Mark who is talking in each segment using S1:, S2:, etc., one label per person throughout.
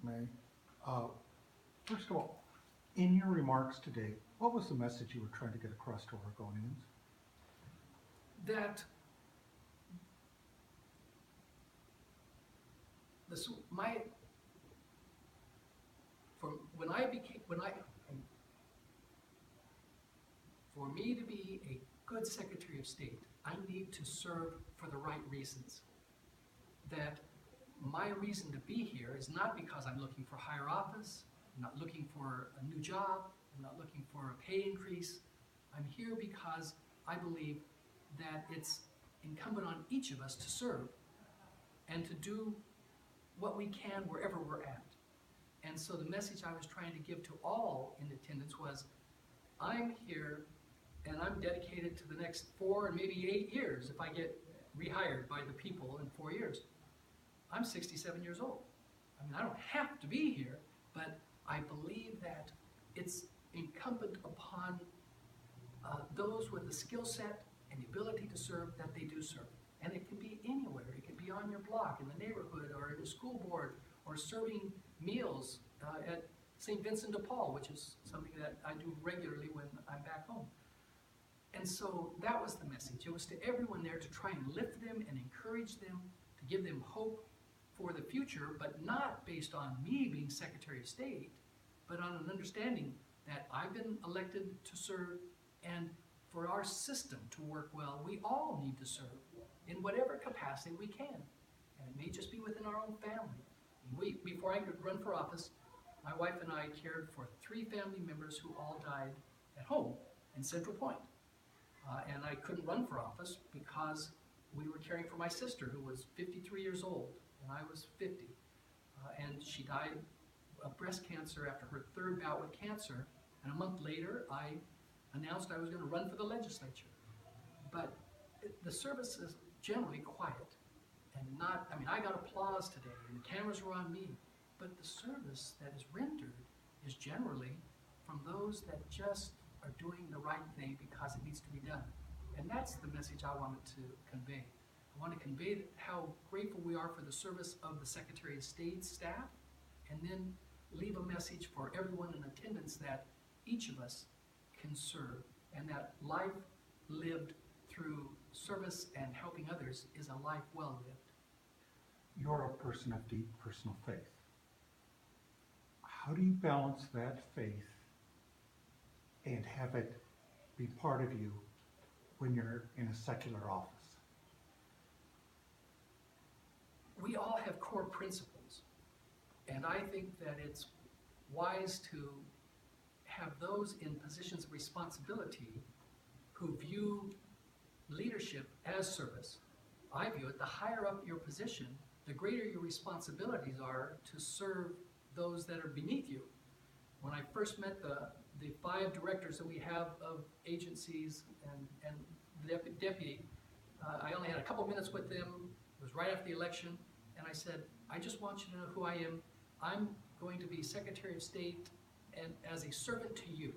S1: May. Uh, First of all, in your remarks today, what was the message you were trying to get across to Oregonians?
S2: That this my for when I became when I for me to be a good Secretary of State, I need to serve for the right reasons. That my reason to be here is not because I'm looking for higher office, I'm not looking for a new job, I'm not looking for a pay increase. I'm here because I believe that it's incumbent on each of us to serve and to do what we can wherever we're at. And so the message I was trying to give to all in attendance was, I'm here and I'm dedicated to the next 4 and maybe 8 years if I get rehired by the people in 4 years. I'm 67 years old. I mean, I don't have to be here, but I believe that it's incumbent upon those with the skill set and the ability to serve that they do serve. And it can be anywhere. It can be on your block, in the neighborhood, or in a school board, or serving meals at St. Vincent de Paul, which is something that I do regularly when I'm back home. And so that was the message. It was to everyone there to try and lift them and encourage them, to give them hope for the future, but not based on me being Secretary of State, but on an understanding that I've been elected to serve, and for our system to work well, we all need to serve in whatever capacity we can. And it may just be within our own family. Before I could run for office, my wife and I cared for 3 family members who all died at home in Central Point. And I couldn't run for office because we were caring for my sister, who was 53 years old, and I was 50. And she died of breast cancer after her 3rd bout with cancer. And a month later, I announced I was going to run for the legislature. But the service is generally quiet. And not, I mean, I got applause today, and the cameras were on me. But the service that is rendered is generally from those that just are doing the right thing because it needs to be done. And that's the message I wanted to convey. I want to convey how grateful we are for the service of the Secretary of State's staff, and then leave a message for everyone in attendance that each of us can serve, and that life lived through service and helping others is a life well lived.
S1: You're a person of deep personal faith. How do you balance that faith and have it be part of you when you're in a secular office?
S2: We all have core principles, and I think that it's wise to have those in positions of responsibility who view leadership as service. I view it, the higher up your position, the greater your responsibilities are to serve those that are beneath you. When I first met the 5 directors that we have of agencies and the deputy, I only had a couple minutes with them. It was right after the election, and I said, I just want you to know who I am. I'm going to be Secretary of State and as a servant to you.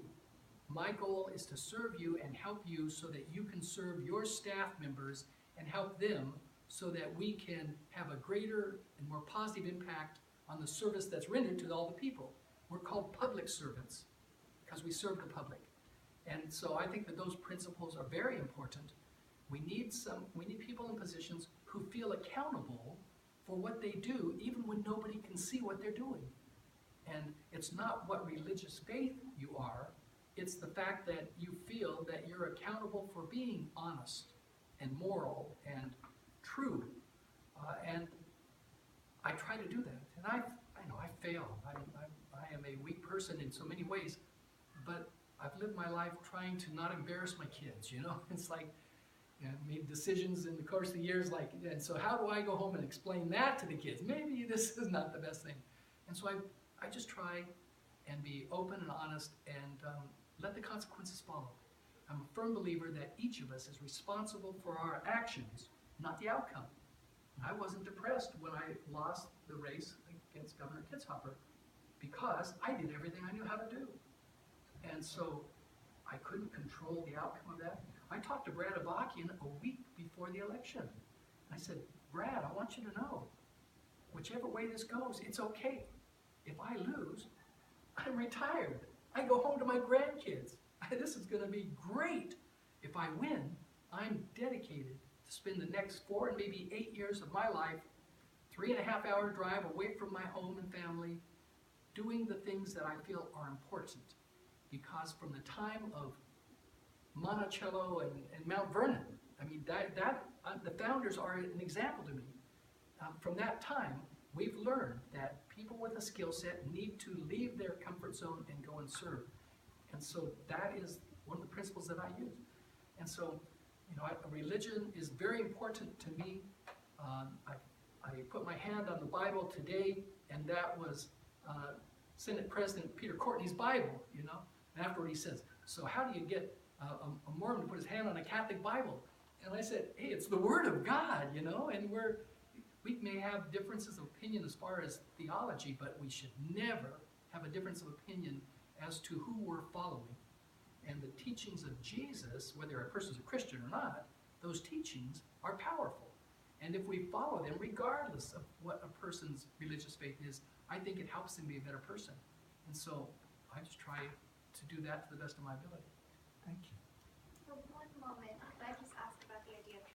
S2: My goal is to serve you and help you so that you can serve your staff members and help them so that we can have a greater and more positive impact on the service that's rendered to all the people. We're called public servants because we serve the public. And so I think that those principles are very important. We need people in positions who feel accountable for what they do, even when nobody can see what they're doing. And it's not what religious faith you are, it's the fact that you feel that you're accountable for being honest and moral and true. And I try to do that. And I know I fail. I am a weak person in so many ways, but I've lived my life trying to not embarrass my kids, you know? It's like, you know, made decisions in the course of the years, like, and so how do I go home and explain that to the kids? Maybe this is not the best thing. And so I just try and be open and honest and let the consequences follow. I'm a firm believer that each of us is responsible for our actions, not the outcome. I wasn't depressed when I lost the race against Governor Kitzhaber because I did everything I knew how to do. And so I couldn't control the outcome of that. I talked to Brad Avakian a week before the election. I said, Brad, I want you to know, whichever way this goes, it's okay. If I lose, I'm retired. I go home to my grandkids. This is going to be great. If I win, I'm dedicated to spend the next 4 and maybe 8 years of my life, 3.5-hour drive away from my home and family, doing the things that I feel are important. Because from the time of Monticello and Mount Vernon, I mean, the founders are an example to me. From that time, we've learned that people with a skill set need to leave their comfort zone and go and serve. And so that is one of the principles that I use. And so, religion is very important to me. I put my hand on the Bible today, and that was Senate President Peter Courtney's Bible, And afterward he says, so how do you get a Mormon to put his hand on a Catholic Bible? And I said, hey, it's the Word of God, and we may have differences of opinion as far as theology, but we should never have a difference of opinion as to who we're following. And the teachings of Jesus, whether a person's a Christian or not, those teachings are powerful. And if we follow them, regardless of what a person's religious faith is, I think it helps them be a better person. And so I just try to do that to the best of my ability.
S1: Thank you.
S3: For one moment, could I just ask about the idea of